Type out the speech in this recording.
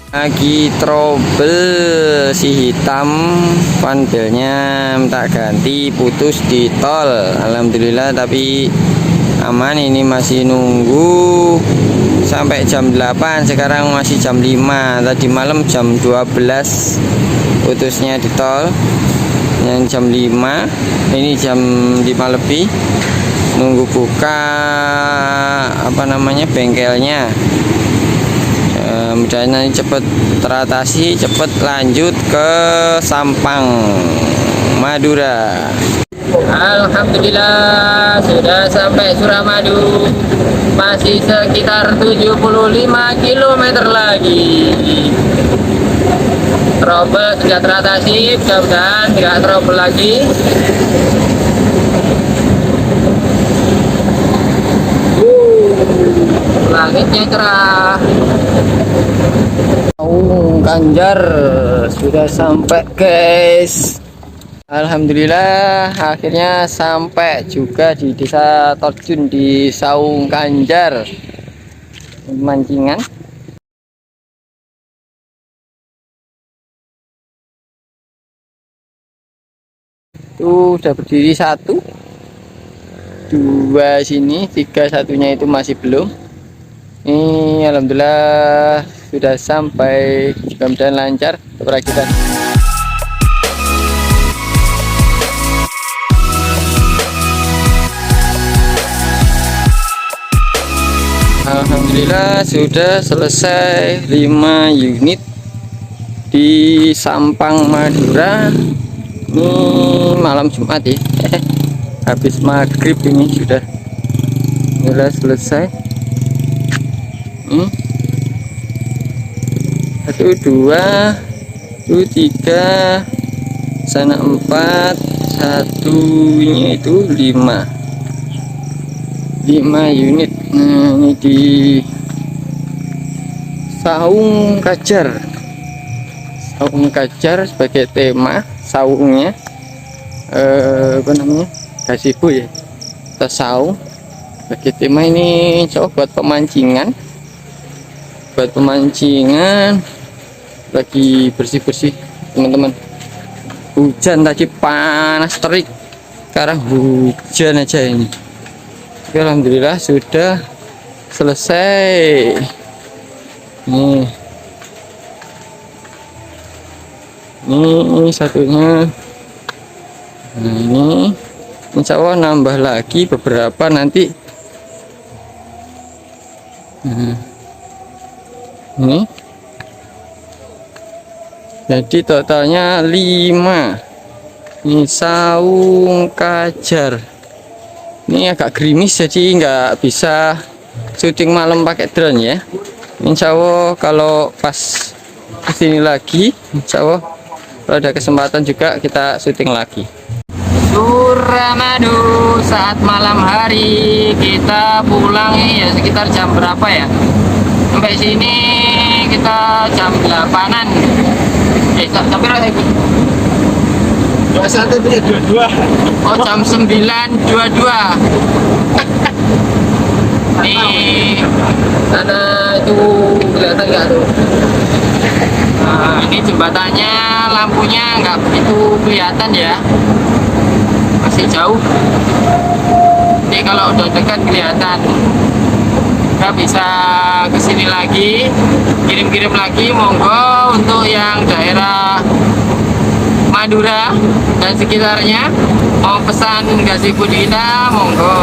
Lagi trouble si hitam, panelnya minta ganti, putus di tol. Alhamdulillah, tapi aman. Ini masih nunggu sampai jam 8, sekarang masih jam 5. Tadi malam jam 12 putusnya di tol, yang jam 5. Ini jam 5 lebih, nunggu buka bengkelnya. Mudah-mudahan cepet teratasi, cepet lanjut ke Sampang, Madura. Alhamdulillah sudah sampai Suramadu, masih sekitar 75 km lagi. Trouble sudah teratasi, mudah-mudahan tidak trouble lagi. Langitnya cerah. Ganjar sudah sampai, guys. Alhamdulillah akhirnya sampai juga di Desa Torjun di Saung Ganjar. Mancingan. Tuh udah berdiri 1, 2 sini, 3 satunya itu masih belum. Ini alhamdulillah sudah sampai, mudah-mudahan lancar perakitan. Alhamdulillah sudah selesai 5 unit di Sampang, Madura. Ini malam Jumat ya, habis maghrib ini sudah selesai. 1, 2, 3, sana 4, satunya itu 5 unit. Nah, ini di Saung Kajar sebagai tema saungnya, gazebo ya, kita saung sebagai tema. Ini coba buat pemancingan, lagi bersih-bersih teman-teman. Hujan tadi panas terik, sekarang hujan aja ini. Oke, alhamdulillah sudah selesai. Ini satunya. Nah, ini insya Allah nambah lagi beberapa nanti. Ini jadi totalnya 5. Ini Saung Kajar. Ini agak gerimis jadi nggak bisa syuting malam pakai drone ya. Insya Allah kalau pas kesini lagi, insya Allah kalau ada kesempatan juga kita syuting lagi. Suramadu saat malam hari, kita pulang ya sekitar jam berapa ya? Sampai sini kita jam 8-an. Sampai berapa itu? 21.22. Oh, jam 9.22. Nih, sana itu kelihatan nggak tuh? Nah, ini jembatannya, lampunya nggak begitu kelihatan ya, masih jauh. Jadi kalau udah dekat kelihatan. Kita bisa kesini lagi, kirim-kirim lagi, monggo. Untuk yang daerah Madura dan sekitarnya mau pesan gazebo kita, monggo.